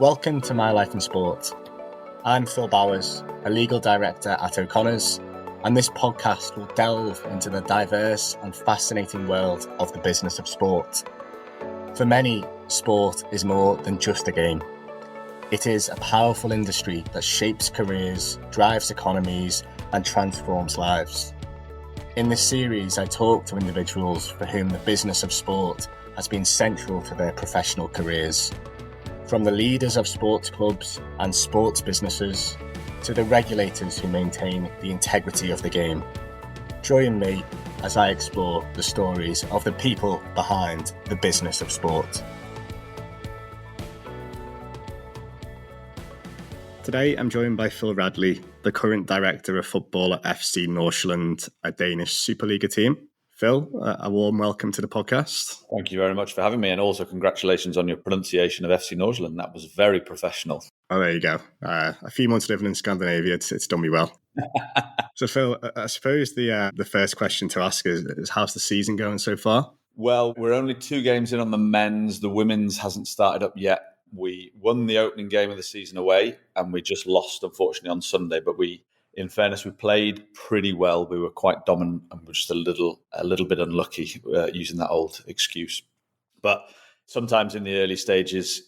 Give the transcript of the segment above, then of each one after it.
Welcome to My Life in Sport. I'm Phil Bowers, a legal director at O'Connor's, and this podcast will delve into the diverse and fascinating world of the business of sport. For many, sport is more than just a game. It is a powerful industry that shapes careers, drives economies, and transforms lives. In this series, I talk to individuals for whom the business of sport has been central to their professional careers. From the leaders of sports clubs and sports businesses to the regulators who maintain the integrity of the game. Join me as I explore the stories of the people behind the business of sport. Today I'm joined by Phil Radley, the current director of football at FC Nordsjælland, a Danish Superliga team. Phil, a warm welcome to the podcast. Thank you very much for having me, and also congratulations on your pronunciation of FC Nordsjælland. That was very professional. Oh, there you go. A few months living in Scandinavia, it's done me well. So, Phil, I suppose the first question to ask is how's the season going so far? Well, we're only 2 games in on the men's. The women's hasn't started up yet. We won the opening game of the season away, and we just lost, unfortunately, on Sunday. But in fairness, we played pretty well. We were quite dominant and were just a little bit unlucky, using that old excuse. But sometimes in the early stages,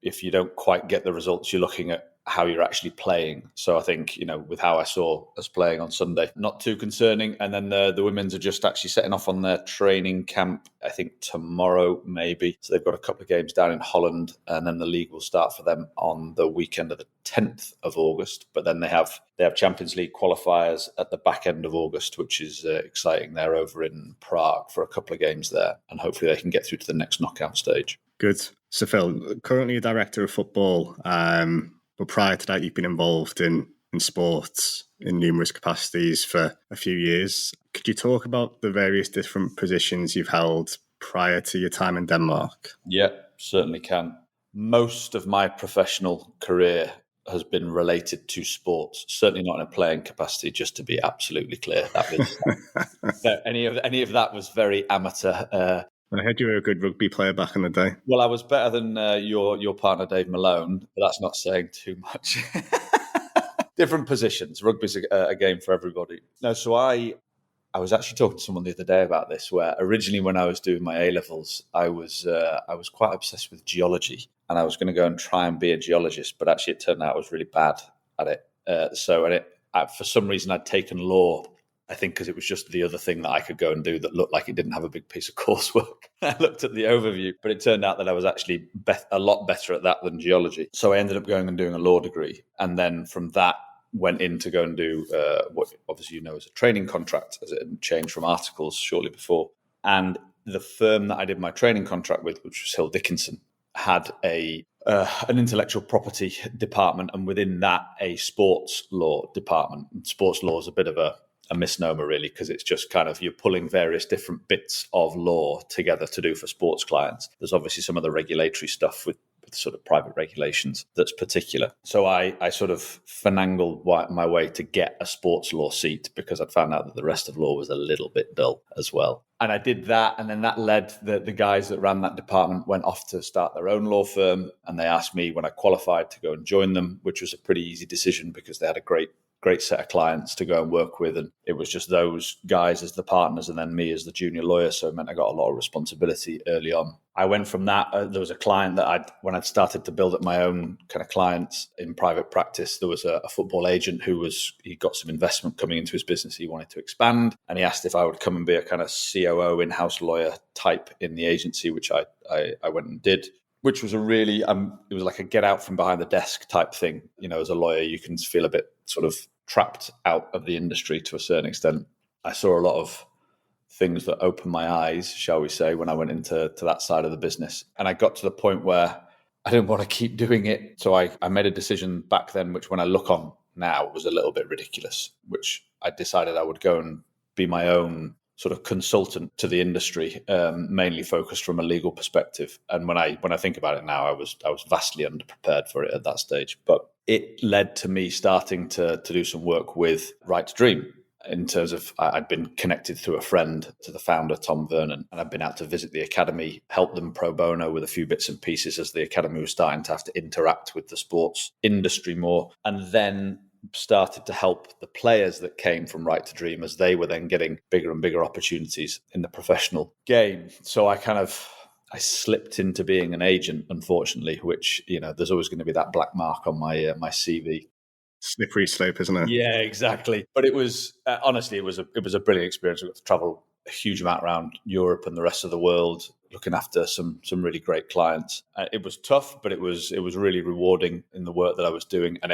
if you don't quite get the results, you're looking at how you're actually playing. So I think, with how I saw us playing on Sunday, not too concerning. And then the women's are just actually setting off on their training camp, I think tomorrow maybe. So they've got a couple of games down in Holland, and then the league will start for them on the weekend of the 10th of August. But then they have Champions League qualifiers at the back end of August, which is exciting. They're over in Prague for a couple of games there, and hopefully they can get through to the next knockout stage. Good. So Phil, currently a director of football, but prior to that, you've been involved in sports in numerous capacities for a few years. Could you talk about the various different positions you've held prior to your time in Denmark? Yeah, certainly can. Most of my professional career has been related to sports, certainly not in a playing capacity, just to be absolutely clear. That was any of that was very amateur. I heard you were a good rugby player back in the day. Well, I was better than your partner, Dave Malone, but that's not saying too much. Different positions. Rugby's a game for everybody. No, so I was actually talking to someone the other day about this, where originally when I was doing my A-levels, I was quite obsessed with geology, and I was going to go and try and be a geologist, but actually it turned out I was really bad at it. For some reason I'd taken law, I think because it was just the other thing that I could go and do that looked like it didn't have a big piece of coursework. I looked at the overview, but it turned out that I was actually a lot better at that than geology. So I ended up going and doing a law degree. And then from that, went in to go and do what obviously is a training contract, as it had changed from articles shortly before. And the firm that I did my training contract with, which was Hill Dickinson, had an intellectual property department, and within that, a sports law department. And sports law is a bit of a misnomer, really, because it's just kind of you're pulling various different bits of law together to do for sports clients. There's obviously some of the regulatory stuff with sort of private regulations that's particular. So I sort of finagled my way to get a sports law seat, because I'd found out that the rest of law was a little bit dull as well. And I did that, and then that led the guys that ran that department went off to start their own law firm, and they asked me when I qualified to go and join them, which was a pretty easy decision because they had a great set of clients to go and work with, and it was just those guys as the partners and then me as the junior lawyer, so it meant I got a lot of responsibility early on. I went from that, there was a client that when I'd started to build up my own kind of clients in private practice, there was a football agent he got some investment coming into his business, he wanted to expand, and he asked if I would come and be a kind of COO in-house lawyer type in the agency, which I went and did, which was it was like a get out from behind the desk type thing. As a lawyer, you can feel a bit sort of trapped out of the industry to a certain extent. I saw a lot of things that opened my eyes, shall we say, when I went into that side of the business. And I got to the point where I didn't want to keep doing it. So I made a decision back then, which when I look on now was a little bit ridiculous, which I decided I would go and be my own sort of consultant to the industry, mainly focused from a legal perspective. And when I think about it now, I was vastly underprepared for it at that stage. But it led to me starting to do some work with Right to Dream. in terms of I'd been connected through a friend to the founder, Tom Vernon, and I'd been out to visit the academy, help them pro bono with a few bits and pieces as the academy was starting to have to interact with the sports industry more, and then started to help the players that came from Right to Dream as they were then getting bigger and bigger opportunities in the professional game. So I slipped into being an agent, unfortunately, which, there's always going to be that black mark on my CV. Slippery slope, isn't it? Yeah, exactly. But it was honestly, it was a brilliant experience. We got to travel a huge amount around Europe and the rest of the world, looking after some really great clients. It was tough, but it was really rewarding in the work that I was doing, and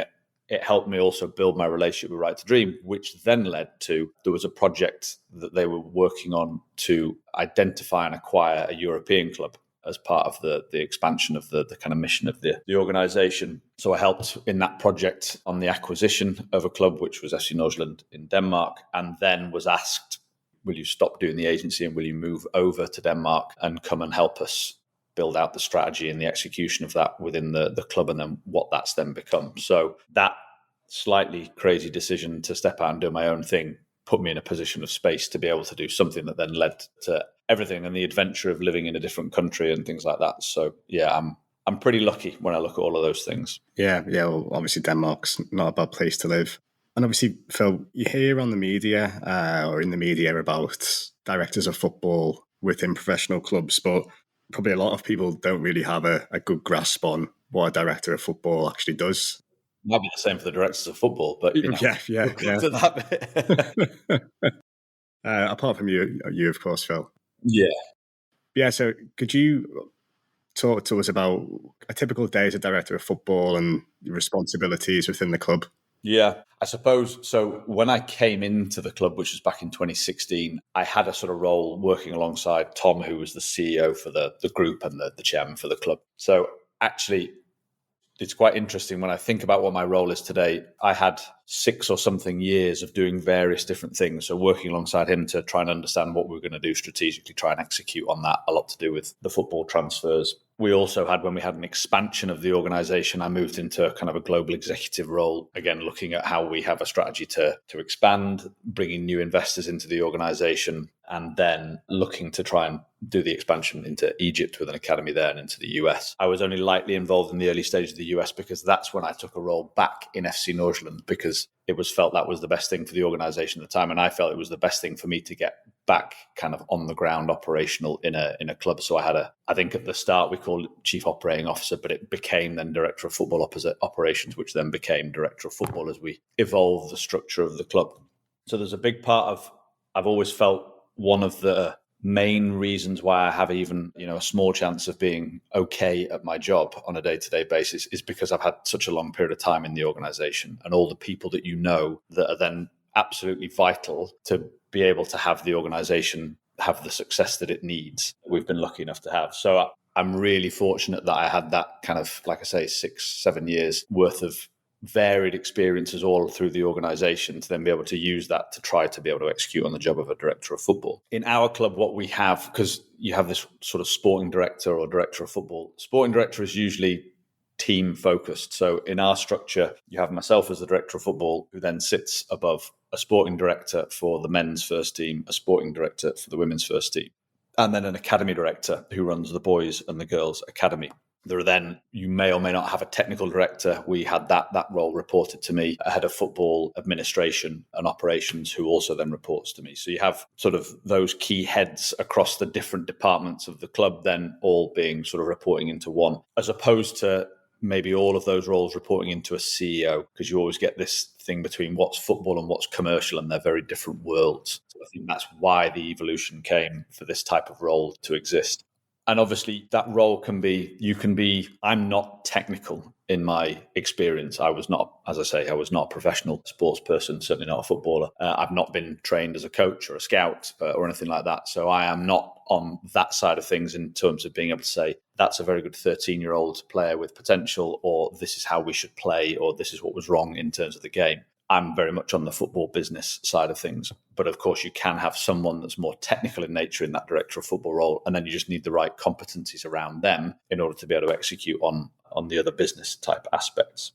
it helped me also build my relationship with Right to Dream, which then led to, there was a project that they were working on to identify and acquire a European club as part of the expansion of the kind of mission of the organisation. So I helped in that project on the acquisition of a club, which was FC Nordsjælland in Denmark, and then was asked, will you stop doing the agency and will you move over to Denmark and come and help us build out the strategy and the execution of that within the club, and then what that's then become. So that slightly crazy decision to step out and do my own thing put me in a position of space to be able to do something that then led to everything and the adventure of living in a different country and things like that. So yeah, I'm pretty lucky when I look at all of those things. Yeah. Well, obviously Denmark's not a bad place to live. And obviously, Phil, you hear on the media or in the media about directors of football within professional clubs, but probably a lot of people don't really have a good grasp on what a director of football actually does. Might be the same for the directors of football, but Yeah. We'll come to that bit. Apart from you, of course, Phil. Yeah. So could you talk to us about a typical day as a director of football and responsibilities within the club? Yeah, I suppose. So when I came into the club, which was back in 2016, I had a sort of role working alongside Tom, who was the CEO for the group and the chairman for the club. So actually, it's quite interesting when I think about what my role is today. I had 6 or something years of doing various different things. So working alongside him to try and understand what we were going to do strategically, try and execute on that, a lot to do with the football transfers. We also had, when we had an expansion of the organisation, I moved into kind of a global executive role, again, looking at how we have a strategy to expand, bringing new investors into the organisation, and then looking to try and do the expansion into Egypt with an academy there and into the US. I was only lightly involved in the early stages of the US because that's when I took a role back in FC Nordsjælland, because it was felt that was the best thing for the organisation at the time, and I felt it was the best thing for me to get back kind of on the ground operational in a club. So I had I think at the start we called it Chief Operating Officer, but it became then Director of Football Operations, which then became Director of Football as we evolved the structure of the club. So there's a big part of, I've always felt one of the main reasons why I have even, a small chance of being okay at my job on a day-to-day basis is because I've had such a long period of time in the organisation, and all the people that that are then absolutely vital to be able to have the organisation have the success that it needs, we've been lucky enough to have. So I'm really fortunate that I had that kind of, like I say, 6-7 years worth of varied experiences all through the organisation to then be able to use that to try to be able to execute on the job of a director of football. In our club, what we have, because you have this sort of sporting director or director of football, sporting director is usually team focused. So in our structure, you have myself as the director of football, who then sits above a sporting director for the men's first team, a sporting director for the women's first team, and then an academy director who runs the boys and the girls academy. There are then, you may or may not have a technical director. We had that role reported to me, a head of football administration and operations, who also then reports to me. So you have sort of those key heads across the different departments of the club, then all being sort of reporting into one, as opposed to maybe all of those roles reporting into a CEO, because you always get this thing between what's football and what's commercial, and they're very different worlds. So I think that's why the evolution came for this type of role to exist. And obviously that role I'm not technical in my experience. I was not a professional sports person, certainly not a footballer. I've not been trained as a coach or a scout or anything like that. So I am not on that side of things in terms of being able to say, that's a very good 13-year-old player with potential, or this is how we should play, or this is what was wrong in terms of the game. I'm very much on the football business side of things. But of course, you can have someone that's more technical in nature in that director of football role, and then you just need the right competencies around them in order to be able to execute on the other business type aspects.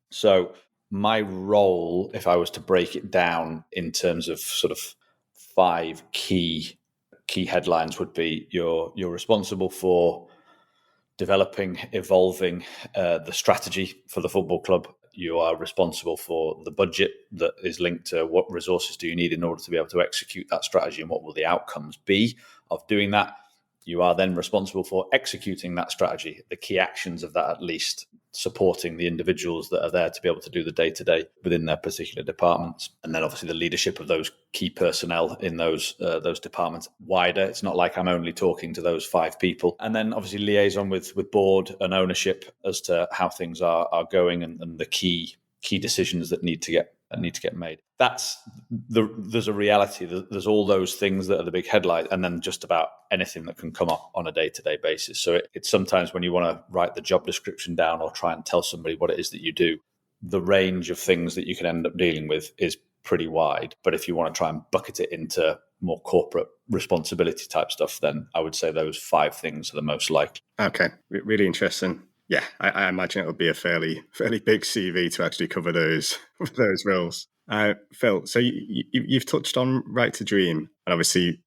So my role, if I was to break it down in terms of sort of 5 key headlines, would be you're responsible for developing, evolving the strategy for the football club. You are responsible for the budget that is linked to what resources do you need in order to be able to execute that strategy, and what will the outcomes be of doing that. You are then responsible for executing that strategy, the key actions of that, at least supporting the individuals that are there to be able to do the day-to-day within their particular departments. And then obviously the leadership of those key personnel in those departments wider. It's not like I'm only talking to those 5 people. And then obviously liaison with board and ownership as to how things are going, and the key decisions that need to get made. There's a reality. There's all those things that are the big headline, and then just about anything that can come up on a day-to-day basis. So it's sometimes when you want to write the job description down or try and tell somebody what it is that you do, the range of things that you can end up dealing with is pretty wide. But if you want to try and bucket it into more corporate responsibility type stuff, then I would say those 5 things are the most likely. Okay, really interesting. Yeah, I imagine it would be a fairly big CV to actually cover those roles. Phil, so you've touched on Right to Dream, and obviously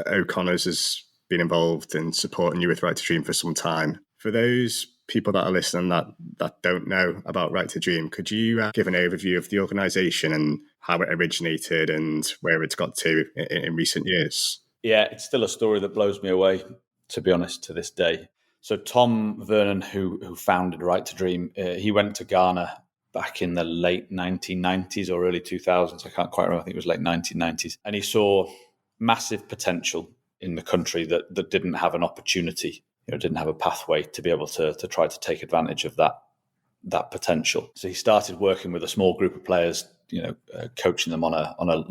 O'Connor's has been involved in supporting you with Right to Dream for some time. For those people that are listening that don't know about Right to Dream, could you give an overview of the organisation and how it originated and where it's got to in recent years? Yeah, it's still a story that blows me away, to be honest, to this day. So Tom Vernon, who founded Right to Dream, he went to Ghana back in the late 1990s or early 2000s. I can't quite remember. I think it was late 1990s. And he saw massive potential in the country that didn't have an opportunity, didn't have a pathway to be able to try to take advantage of that potential. So he started working with a small group of players, coaching them on a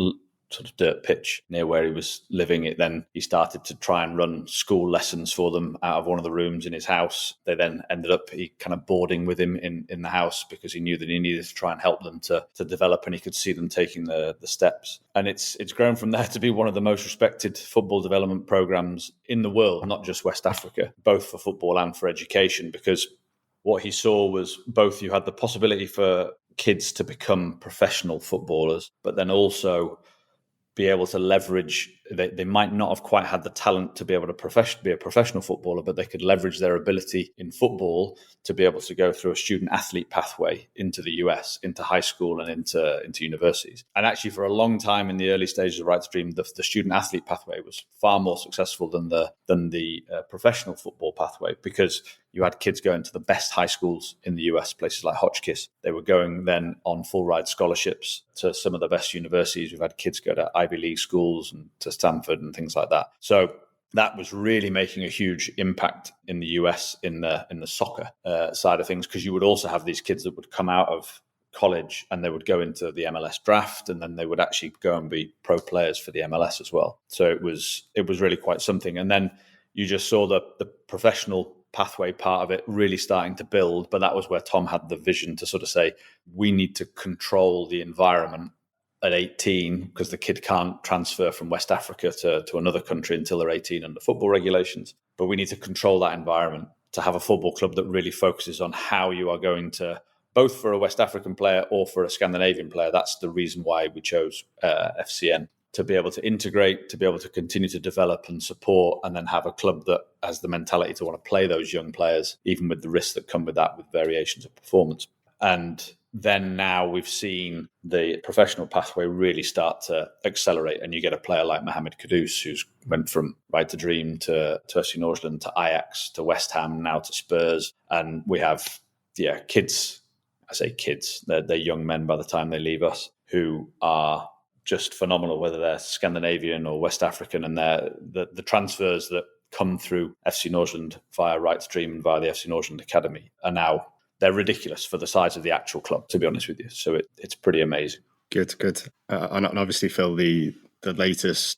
sort of dirt pitch near where he was living. Then he started to try and run school lessons for them out of one of the rooms in his house. They then ended up kind of boarding with him in the house because he knew that he needed to try and help them to develop, and he could see them taking the steps. And it's grown from there to be one of the most respected football development programs in the world, not just West Africa, both for football and for education, because what he saw was both you had the possibility for kids to become professional footballers, but then also be able to leverage, they might not have quite had the talent to be able to be a professional footballer, but they could leverage their ability in football to be able to go through a student athlete pathway into the US, into high school and into universities. And actually for a long time in the early stages of Right to Dream, the student athlete pathway was far more successful than the professional football pathway, because you had kids going to the best high schools in the US, places like Hotchkiss. They were going then on full ride scholarships to some of the best universities. We've had kids go to Ivy League schools and to Stanford and things like that. So that was really making a huge impact in the US in the soccer side of things, because you would also have these kids that would come out of college and they would go into the MLS draft, and then they would actually go and be pro players for the MLS as well. So it was really quite something. And then you just saw the professional pathway part of it really starting to build. But that was where Tom had the vision to sort of say, we need to control the environment at 18, because the kid can't transfer from West Africa to another country until they're 18 under football regulations. But we need to control that environment to have a football club that really focuses on how you are going to, both for a West African player or for a Scandinavian player. That's the reason why we chose FCN, to be able to integrate, to be able to continue to develop and support, and then have a club that has the mentality to want to play those young players, even with the risks that come with that, with variations of performance. And then now we've seen the professional pathway really start to accelerate, and you get a player like Mohamed Kudus, who's went from Right to Dream to FC Nordsjælland to Ajax to West Ham, now to Spurs. And we have kids, I say kids, they're young men by the time they leave us, who are just phenomenal, whether they're Scandinavian or West African. And the transfers that come through FC Nordsjælland via Right to Dream and via the FC Nordsjælland Academy are now, they're ridiculous for the size of the actual club, to be honest with you. So it's pretty amazing. Good. And obviously, Phil, the latest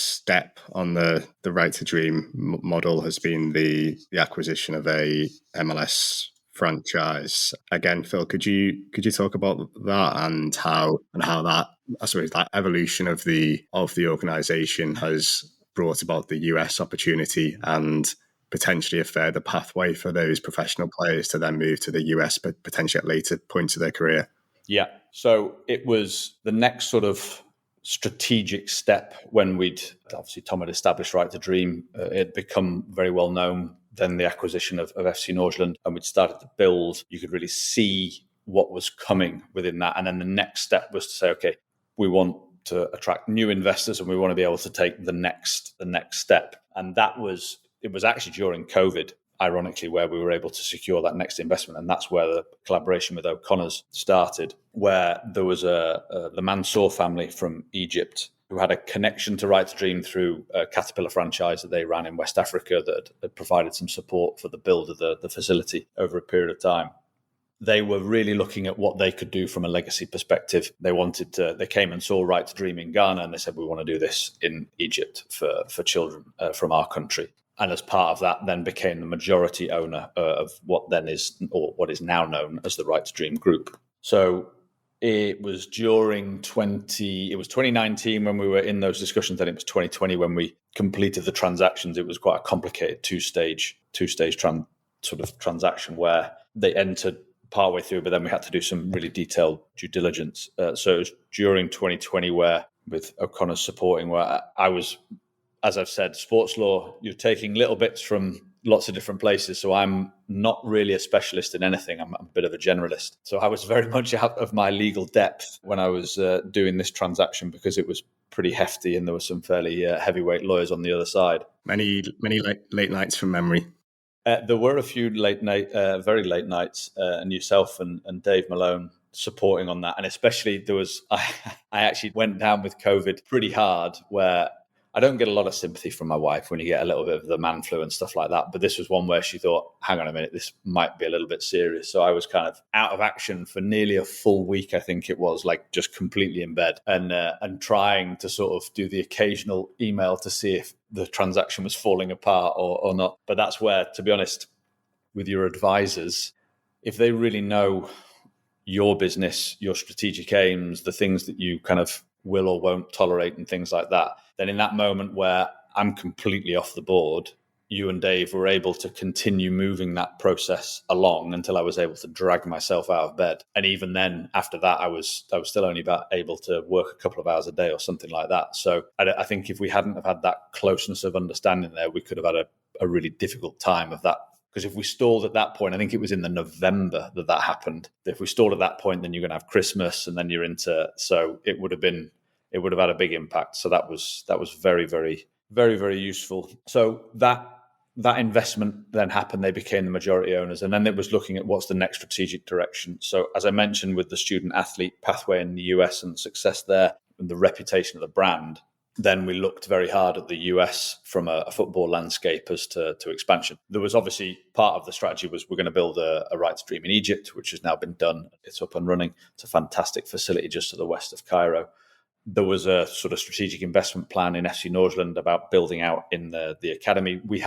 step on the Right to Dream model has been the acquisition of a MLS franchise. Again, Phil, could you talk about that and how that, I suppose, that evolution of the organisation has brought about the US opportunity and potentially a further pathway for those professional players to then move to the US, but potentially at later points of their career? Yeah. So it was the next sort of strategic step when Tom had established Right to Dream. It had become very well known. Then the acquisition of FC Nordsjælland, and we'd started to build. You could really see what was coming within that. And then the next step was to say, okay, we want to attract new investors and we want to be able to take the next step. And it was actually during COVID, ironically, where we were able to secure that next investment. And that's where the collaboration with O'Connor's started, where there was the Mansour family from Egypt who had a connection to Right to Dream through a Caterpillar franchise that they ran in West Africa that had provided some support for the build of the facility over a period of time. They were really looking at what they could do from a legacy perspective. They came and saw Right to Dream in Ghana, and they said, we want to do this in Egypt for children from our country. And as part of that, then became the majority owner of what is now known as the Right to Dream Group. So it was during 2019 when we were in those discussions, then it was 2020 when we completed the transactions. It was quite a complicated two-stage transaction where they entered partway through, but then we had to do some really detailed due diligence. So it was during 2020 where, with O'Connor's supporting, where I was, as I've said, sports law, you're taking little bits from lots of different places. So I'm not really a specialist in anything. I'm a bit of a generalist. So I was very much out of my legal depth when I was doing this transaction because it was pretty hefty and there were some fairly heavyweight lawyers on the other side. Many late nights from memory. There were a few very late nights, and yourself and Dave Malone supporting on that. And especially I actually went down with COVID pretty hard, where I don't get a lot of sympathy from my wife when you get a little bit of the man flu and stuff like that. But this was one where she thought, hang on a minute, this might be a little bit serious. So I was kind of out of action for nearly a full week, I think it was, like just completely in bed and trying to sort of do the occasional email to see if the transaction was falling apart or not. But that's where, to be honest, with your advisors, if they really know your business, your strategic aims, the things that you kind of will or won't tolerate and things like that, then in that moment where I'm completely off the board, you and Dave were able to continue moving that process along until I was able to drag myself out of bed. And even then, after that, I was still only about able to work a couple of hours a day or something like that. So I think if we hadn't have had that closeness of understanding there, we could have had a really difficult time of that. Because if we stalled at that point, I think it was in the November that happened. If we stalled at that point, then you're going to have Christmas, and then you're into. So it would have had a big impact. So that was very, very, very, very useful. So that investment then happened. They became the majority owners, and then it was looking at what's the next strategic direction. So as I mentioned, with the student athlete pathway in the US and the success there and the reputation of the brand, then we looked very hard at the US from a football landscape as to expansion. There was obviously part of the strategy was we're going to build a Right to Dream in Egypt, which has now been done. It's up and running. It's a fantastic facility just to the west of Cairo. There was a sort of strategic investment plan in FC Nordsjælland about building out in the academy. We'd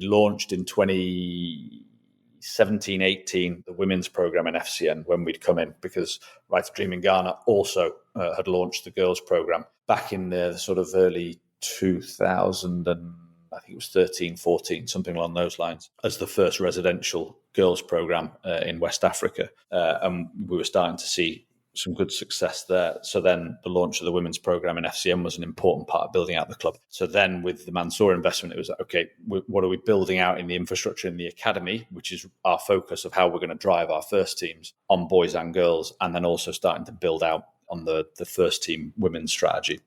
launched in 2017-18 the women's program in FCN when we'd come in, because Right to Dream in Ghana also had launched the girls program back in the sort of early 2000 and I think it was 13, 14, something along those lines, as the first residential girls program in West Africa. And we were starting to see some good success there. So then the launch of the women's program in FCM was an important part of building out the club. So then with the Mansour investment, it was like, okay, what are we building out in the infrastructure in the academy, which is our focus of how we're going to drive our first teams on boys and girls, and then also starting to build out on the first team women's strategy.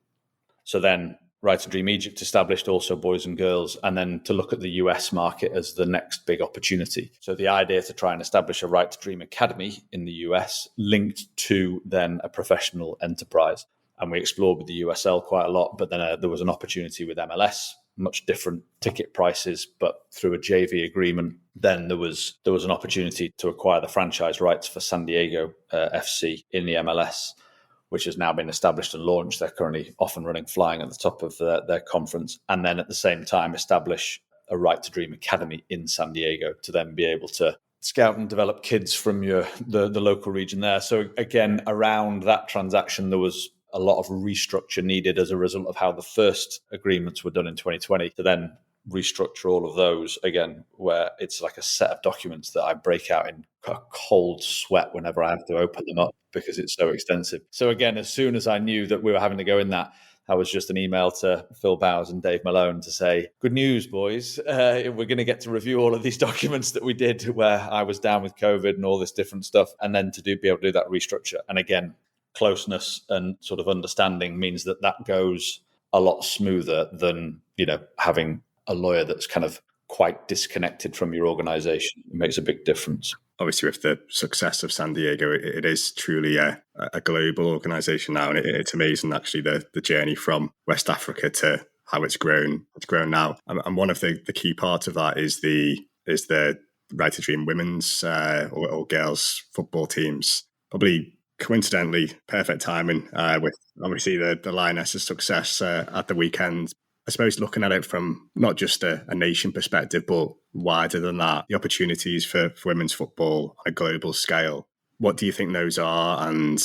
So then Right to Dream Egypt established also boys and girls, and then to look at the US market as the next big opportunity. So the idea to try and establish a Right to Dream Academy in the US linked to then a professional enterprise. And we explored with the USL quite a lot, but then there was an opportunity with MLS, much different ticket prices, but through a JV agreement, then there was an opportunity to acquire the franchise rights for San Diego FC in the MLS, which has now been established and launched. They're currently off and running, flying at the top of their conference. And then at the same time, establish a Right to Dream Academy in San Diego to then be able to scout and develop kids from the local region there. So again, around that transaction, there was a lot of restructure needed as a result of how the first agreements were done in 2020 to then restructure all of those again, where it's like a set of documents that I break out in a cold sweat whenever I have to open them up. because it's so extensive. So again, as soon as I knew that we were having to go in that, I was just an email to Phil Bowers and Dave Malone to say, good news, boys. We're going to get to review all of these documents that we did where I was down with COVID and all this different stuff, and then to be able to do that restructure. And again, closeness and sort of understanding means that goes a lot smoother than, having a lawyer that's kind of quite disconnected from your organization. It makes a big difference. Obviously, with the success of San Diego, it is truly a global organization now, and it's amazing actually the journey from West Africa to how it's grown. It's grown now, and one of the key parts of that is the Right to Dream women's or girls football teams. Probably coincidentally, perfect timing with obviously the Lionesses' success at the weekend. I suppose looking at it from not just a nation perspective, but wider than that, the opportunities for women's football on a global scale, what do you think those are? And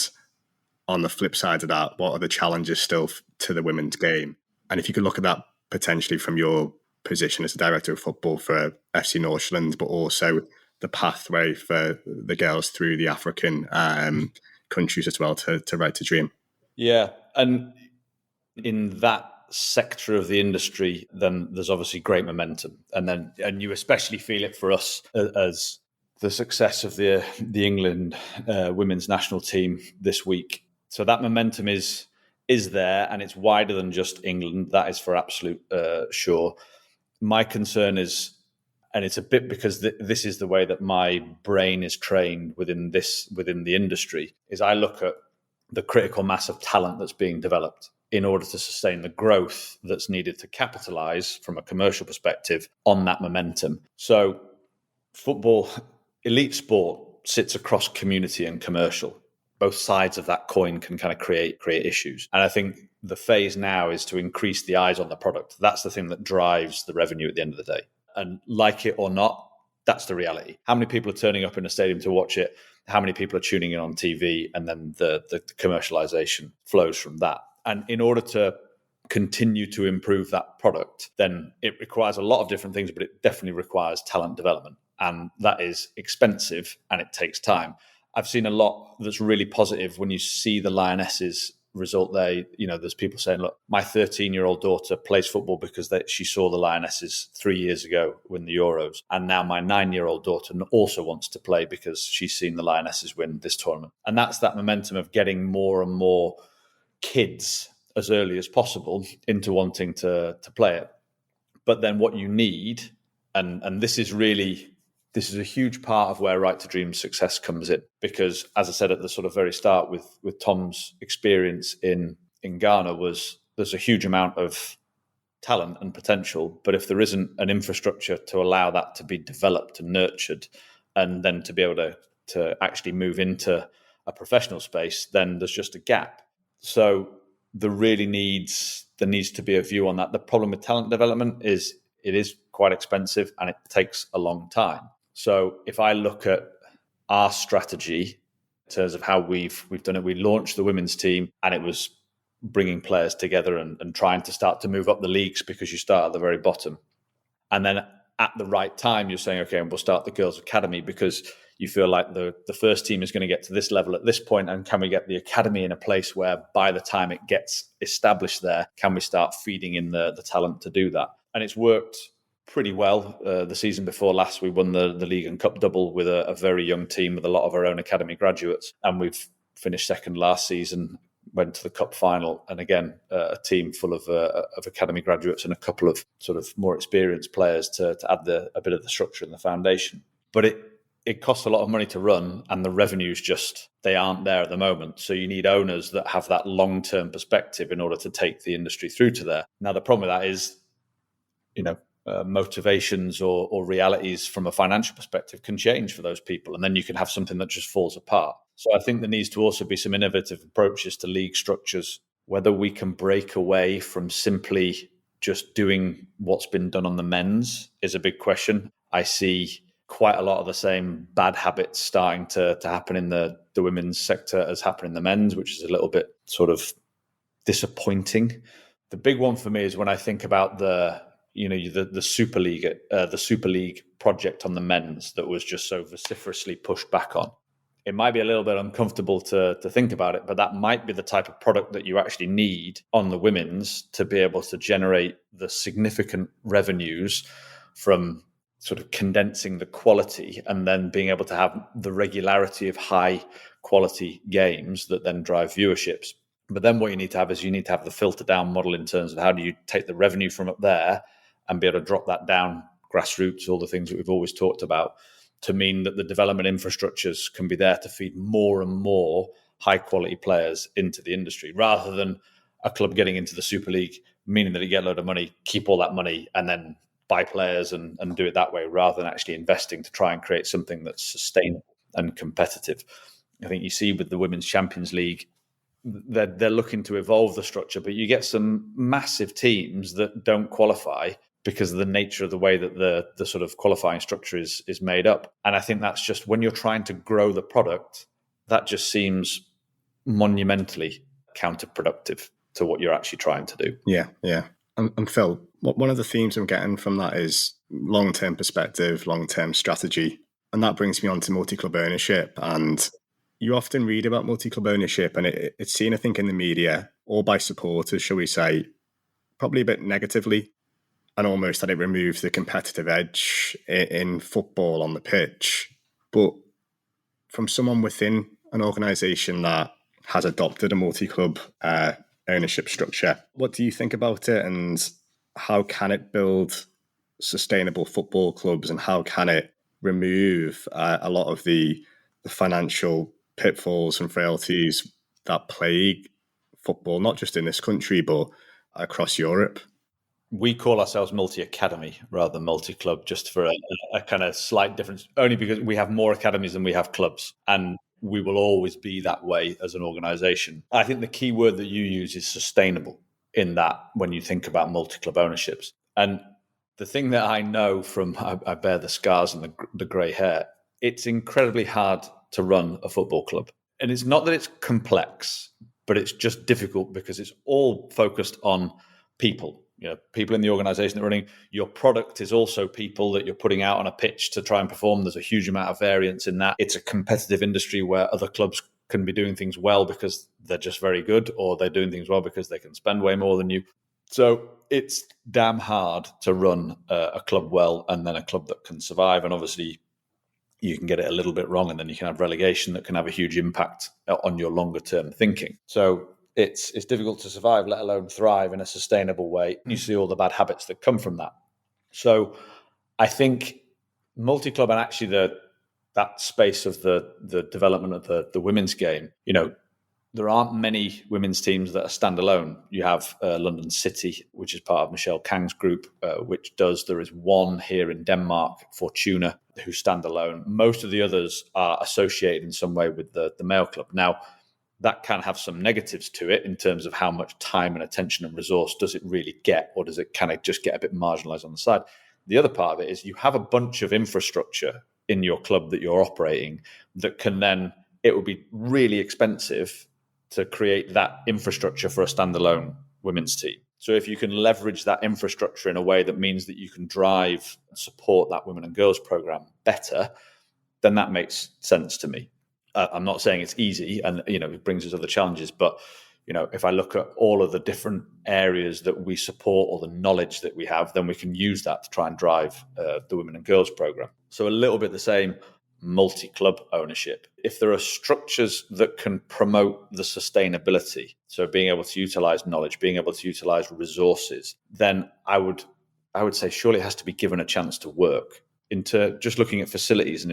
on the flip side of that, what are the challenges still to the women's game? And if you could look at that potentially from your position as a director of football for FC Nordsjælland, but also the pathway for the girls through the African countries as well to Right to Dream. Yeah, and in that sector of the industry, then there's obviously great momentum, and you especially feel it for us as the success of the England women's national team this week. So that momentum is there, and it's wider than just England. That is for absolute sure. My concern is, and it's a bit because this is the way that my brain is trained within the industry, is I look at the critical mass of talent that's being developed in order to sustain the growth that's needed to capitalize from a commercial perspective on that momentum. So football, elite sport, sits across community and commercial. Both sides of that coin can kind of create issues. And I think the phase now is to increase the eyes on the product. That's the thing that drives the revenue at the end of the day. And like it or not, that's the reality. How many people are turning up in a stadium to watch it? How many people are tuning in on TV? And then the commercialization flows from that. And in order to continue to improve that product, then it requires a lot of different things, but it definitely requires talent development. And that is expensive and it takes time. I've seen a lot that's really positive when you see the Lionesses result there. There's people saying, look, my 13-year-old daughter plays football because she saw the Lionesses 3 years ago win the Euros. And now my 9-year-old daughter also wants to play because she's seen the Lionesses win this tournament. And that's that momentum of getting more and more kids as early as possible into wanting to play it. But then what you need, and this is a huge part of where Right to Dream's success comes in, because as I said at the sort of very start with Tom's experience in Ghana, there's a huge amount of talent and potential, but if there isn't an infrastructure to allow that to be developed and nurtured, and then to be able to actually move into a professional space, then there's just a gap. So there needs to be a view on that. The problem with talent development is it is quite expensive and it takes a long time. So if I look at our strategy in terms of how we've done it, we launched the women's team and it was bringing players together and trying to start to move up the leagues, because you start at the very bottom. And then at the right time, you're saying, okay, we'll start the girls' academy because you feel like the first team is going to get to this level at this point, and can we get the academy in a place where by the time it gets established there, can we start feeding in the talent to do that? And it's worked pretty well. The season before last, we won the League and Cup double with a very young team with a lot of our own academy graduates, and we've finished second last season, went to the cup final, and again a team full of academy graduates and a couple of sort of more experienced players to add a bit of the structure and the foundation. But it costs a lot of money to run, and the revenues they aren't there at the moment. So you need owners that have that long-term perspective in order to take the industry through to there. Now, the problem with that is, motivations or realities from a financial perspective can change for those people, and then you can have something that just falls apart. So I think there needs to also be some innovative approaches to league structures, whether we can break away from simply just doing what's been done on the men's is a big question. I see quite a lot of the same bad habits starting to happen in the women's sector as happen in the men's, which is a little bit sort of disappointing. The big one for me is when I think about the Super League project on the men's that was just so vociferously pushed back on. It might be a little bit uncomfortable to think about it, but that might be the type of product that you actually need on the women's to be able to generate the significant revenues from sort of condensing the quality and then being able to have the regularity of high quality games that then drive viewerships. But then what you need to have is you need to have the filter down model in terms of how do you take the revenue from up there and be able to drop that down grassroots, all the things that we've always talked about, to mean that the development infrastructures can be there to feed more and more high quality players into the industry, rather than a club getting into the Super League, meaning that you get a load of money, keep all that money and then buy players and do it that way, rather than actually investing to try and create something that's sustainable and competitive. I think you see with the Women's Champions League, they're looking to evolve the structure, but you get some massive teams that don't qualify because of the nature of the way that the sort of qualifying structure is made up. And I think that's just, when you're trying to grow the product, that just seems monumentally counterproductive to what you're actually trying to do. Yeah. And Phil, one of the themes I'm getting from that is long-term perspective, long-term strategy. And that brings me on to multi-club ownership. And you often read about multi-club ownership, and it's seen, I think, in the media, or by supporters, shall we say, probably a bit negatively, and almost that it removes the competitive edge in football on the pitch. But from someone within an organisation that has adopted a multi-club ownership structure, what do you think about it, and how can it build sustainable football clubs, and how can it remove a lot of the financial pitfalls and frailties that plague football, not just in this country, but across Europe? We call ourselves multi-academy rather than multi-club, just for a kind of slight difference, only because we have more academies than we have clubs. And we will always be that way as an organisation. I think the key word that you use is sustainable in that when you think about multi-club ownerships. And the thing that I know from, I bear the scars and the grey hair, it's incredibly hard to run a football club. And it's not that it's complex, but it's just difficult because it's all focused on people. You know, people in the organisation that are running. Your product is also people that you're putting out on a pitch to try and perform. There's a huge amount of variance in that. It's a competitive industry where other clubs can be doing things well because they're just very good, or they're doing things well because they can spend way more than you. So it's damn hard to run a club well, and then a club that can survive. And obviously you can get it a little bit wrong, and then you can have relegation that can have a huge impact on your longer term thinking. So it's difficult to survive, let alone thrive in a sustainable way. You see all the bad habits that come from that. So I think multi-club, and actually that space of the development of the women's game, you know, there aren't many women's teams that are standalone. You have London City, which is part of Michelle Kang's group, there is one here in Denmark, Fortuna, who stand alone. Most of the others are associated in some way with the male club. Now, that can have some negatives to it in terms of how much time and attention and resource does it really get, or does it kind of just get a bit marginalized on the side? The other part of it is you have a bunch of infrastructure in your club that you're operating that can then, it would be really expensive to create that infrastructure for a standalone women's team. So if you can leverage that infrastructure in a way that means that you can drive and support that women and girls program better, then that makes sense to me. I'm not saying it's easy, and you know, it brings us other challenges, but you know, if I look at all of the different areas that we support or the knowledge that we have, then we can use that to try and drive the women and girls program. So a little bit the same multi-club ownership. If there are structures that can promote the sustainability, so being able to utilize knowledge, being able to utilize resources, then I would say surely it has to be given a chance to work. Into just looking at facilities and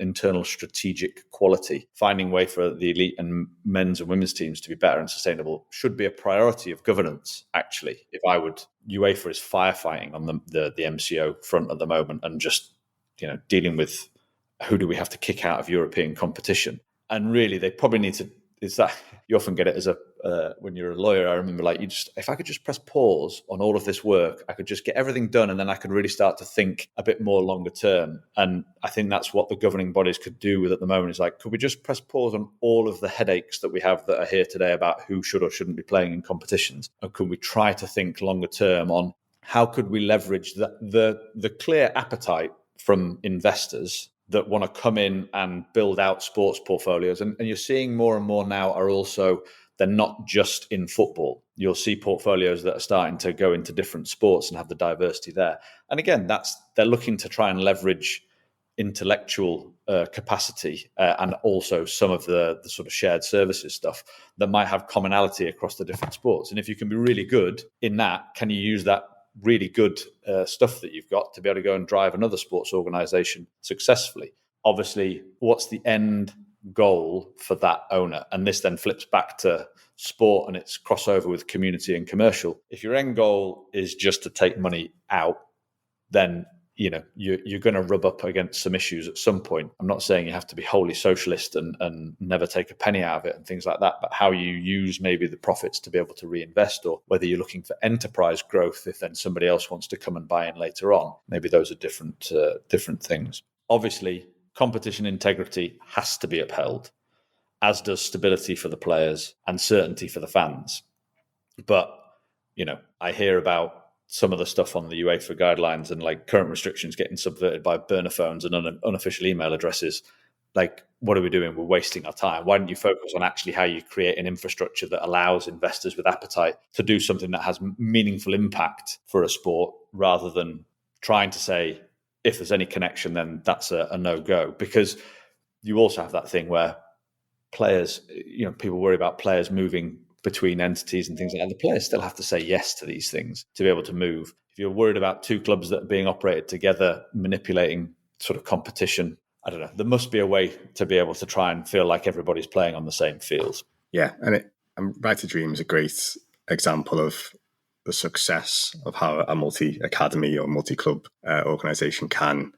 internal strategic quality, finding a way for the elite and men's and women's teams to be better and sustainable should be a priority of governance, actually. If I would, UEFA is firefighting on the MCO front at the moment, and just, you know, dealing with who do we have to kick out of European competition. And really, they probably need to, is that you often get it as when you're a lawyer, I remember if I could just press pause on all of this work, I could just get everything done, and then I could really start to think a bit more longer term. And I think that's what the governing bodies could do with at the moment, is like, could we just press pause on all of the headaches that we have that are here today about who should or shouldn't be playing in competitions? And could we try to think longer term on how could we leverage the clear appetite from investors that want to come in and build out sports portfolios. And you're seeing more and more now are also, they're not just in football. You'll see portfolios that are starting to go into different sports and have the diversity there. And again, they're looking to try and leverage intellectual capacity and also some of the sort of shared services stuff that might have commonality across the different sports. And if you can be really good in that, can you use that really good stuff that you've got to be able to go and drive another sports organization successfully? Obviously, what's the end goal for that owner? And this then flips back to sport and its crossover with community and commercial. If your end goal is just to take money out, then you're going to rub up against some issues at some point. I'm not saying you have to be wholly socialist and never take a penny out of it and things like that, but how you use maybe the profits to be able to reinvest, or whether you're looking for enterprise growth if then somebody else wants to come and buy in later on. Maybe those are different things. Obviously, competition integrity has to be upheld, as does stability for the players and certainty for the fans. But, I hear about some of the stuff on the UEFA guidelines and like current restrictions getting subverted by burner phones and unofficial email addresses. Like, what are we doing? We're wasting our time. Why don't you focus on actually how you create an infrastructure that allows investors with appetite to do something that has meaningful impact for a sport, rather than trying to say, if there's any connection, then that's a no-go. Because you also have that thing where players, people worry about players moving between entities and things like that. The players still have to say yes to these things to be able to move. If you're worried about two clubs that are being operated together, manipulating sort of competition, I don't know. There must be a way to be able to try and feel like everybody's playing on the same field. Yeah, and Right to Dream is a great example of the success of how a multi-academy or multi-club organisation can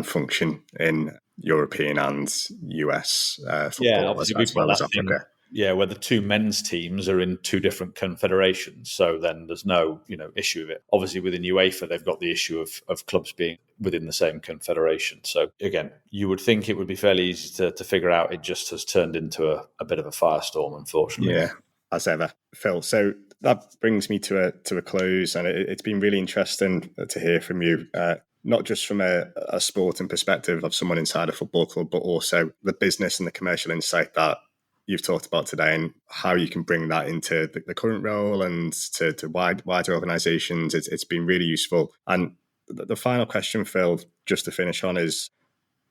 function in European and US football, as well as Africa. Yeah, where the two men's teams are in two different confederations. So then there's no, issue of it. Obviously, within UEFA, they've got the issue of clubs being within the same confederation. So again, you would think it would be fairly easy to figure out. It just has turned into a bit of a firestorm, unfortunately. Yeah, as ever. Phil, so that brings me to a close, and it's been really interesting to hear from you. Not just from a sporting perspective of someone inside a football club, but also the business and the commercial insight that you've talked about today, and how you can bring that into the current role and to wider organisations. It's been really useful. And the final question, Phil, just to finish on, is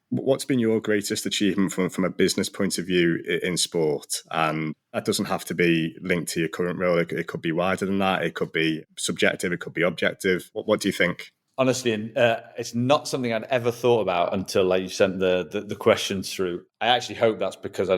what's been your greatest achievement from a business point of view in sport? And that doesn't have to be linked to your current role. It could be wider than that. It could be subjective. It could be objective. What do you think? Honestly, it's not something I'd ever thought about until you sent the questions through. I actually hope that's because I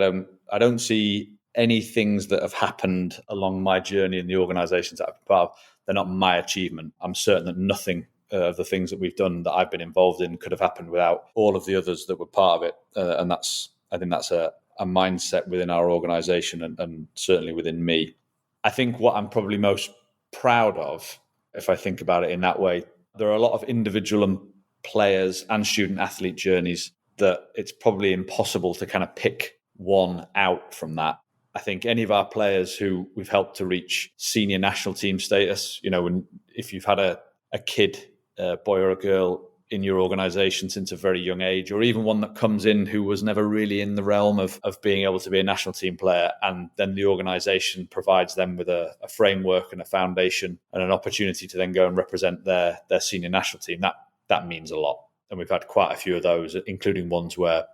don't see any things that have happened along my journey in the organisations that I've been part of. They're not my achievement. I'm certain that nothing of the things that we've done that I've been involved in could have happened without all of the others that were part of it. And I think that's a mindset within our organisation and certainly within me. I think what I'm probably most proud of, if I think about it in that way, there are a lot of individual players and student athlete journeys that it's probably impossible to kind of pick one out from that. I think any of our players who we've helped to reach senior national team status, if you've had a kid, a boy or a girl in your organisation since a very young age, or even one that comes in who was never really in the realm of being able to be a national team player, and then the organisation provides them with a framework and a foundation and an opportunity to then go and represent their senior national team, that means a lot. And we've had quite a few of those, including ones where,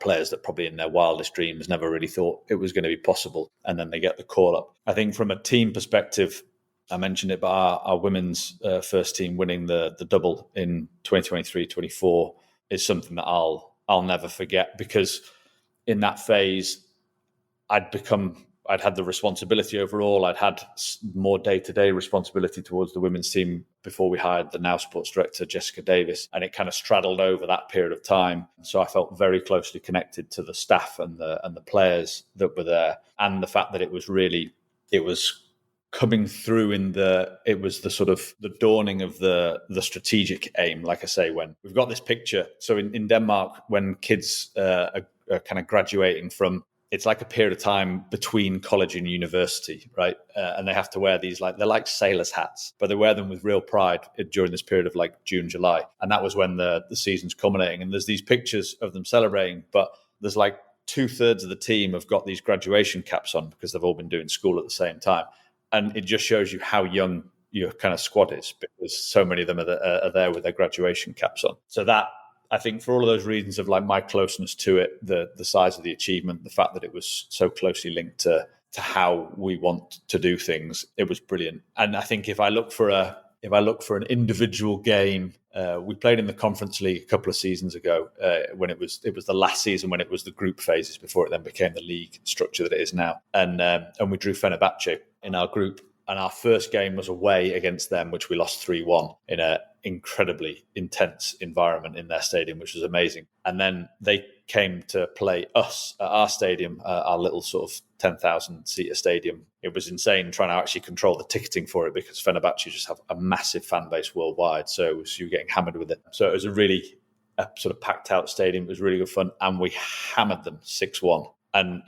players that probably in their wildest dreams never really thought it was going to be possible, and then they get the call up. I think from a team perspective, I mentioned it, but our women's first team winning the double in 2023-24 is something that I'll never forget, because in that phase, I'd had the responsibility overall. I'd had more day-to-day responsibility towards the women's team before we hired the now sports director, Jessica Davis, and it kind of straddled over that period of time. So I felt very closely connected to the staff and the players that were there, and the fact that it was coming through it was the sort of the dawning of the strategic aim. Like I say, when we've got this picture, so in Denmark, when kids are kind of graduating from it's like a period of time between college and university, right? And they have to wear these, like, they're like sailors' hats, but they wear them with real pride during this period of like June, July. And that was when the season's culminating. And there's these pictures of them celebrating, but there's like 2/3 of the team have got these graduation caps on because they've all been doing school at the same time. And it just shows you how young your kind of squad is, because so many of them are there with their graduation caps on. So that, I think, for all of those reasons of like my closeness to it, the size of the achievement, the fact that it was so closely linked to how we want to do things, it was brilliant. And I think if I look for an individual game, we played in the Conference League a couple of seasons ago when it was the last season when it was the group phases before it then became the league structure that it is now. And we drew Fenerbahce in our group. And our first game was away against them, which we lost 3-1 in an incredibly intense environment in their stadium, which was amazing. And then they came to play us at our stadium, our little sort of 10,000-seater stadium. It was insane trying to actually control the ticketing for it, because Fenerbahce just have a massive fan base worldwide. So you were getting hammered with it. So it was a sort of packed out stadium. It was really good fun. And we hammered them 6-1. And,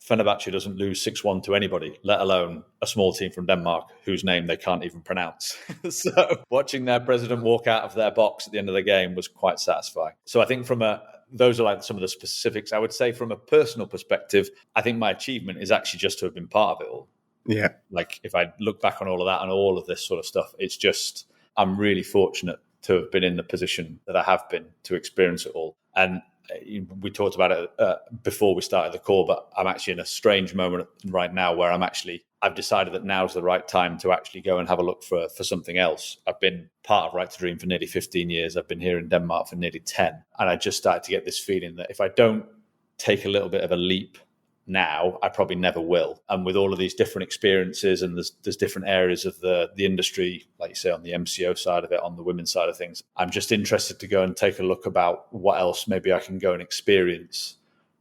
Fenerbahce doesn't lose 6-1 to anybody, let alone a small team from Denmark whose name they can't even pronounce. So watching their president walk out of their box at the end of the game was quite satisfying. So I think those are like some of the specifics. I would say from a personal perspective, I think my achievement is actually just to have been part of it all. Yeah. Like if I look back on all of that and all of this sort of stuff, it's just, I'm really fortunate to have been in the position that I have been to experience it all. And we talked about it before we started the call, but I'm actually in a strange moment right now where I've decided that now's the right time to actually go and have a look for something else. I've been part of Right to Dream for nearly 15 years. I've been here in Denmark for nearly 10. And I just started to get this feeling that if I don't take a little bit of a leap now, I probably never will. And with all of these different experiences, and there's different areas of the industry, like you say, on the MCO side of it, on the women's side of things, I'm just interested to go and take a look about what else maybe I can go and experience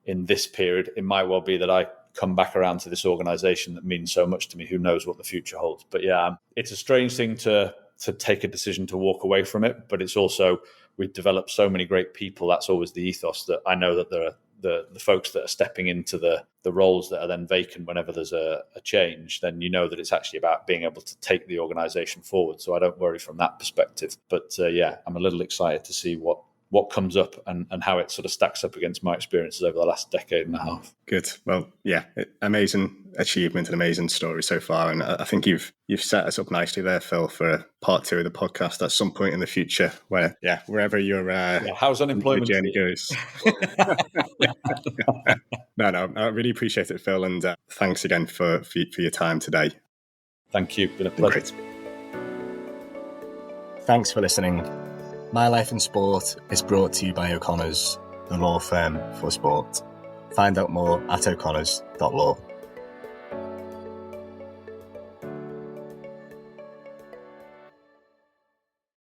in this period. It might well be that I come back around to this organization that means so much to me. Who knows what the future holds? But yeah, it's a strange thing to take a decision to walk away from it, but it's also, we've developed so many great people. That's always the ethos, that I know that there are the folks that are stepping into the roles that are then vacant whenever there's a change, then you know that it's actually about being able to take the organization forward. So I don't worry from that perspective. But I'm a little excited to see what comes up and how it sort of stacks up against my experiences over the last decade and a half. Good. Well, yeah, amazing achievement and amazing story so far. And I think you've set us up nicely there, Phil, for part 2 of the podcast at some point in the future, where, wherever your how's unemployment journey goes. No, I really appreciate it, Phil. And thanks again for your time today. Thank you. Been a pleasure. Great. Thanks for listening. My Life in Sport is brought to you by O'Connors, the law firm for sport. Find out more at o'connors.law.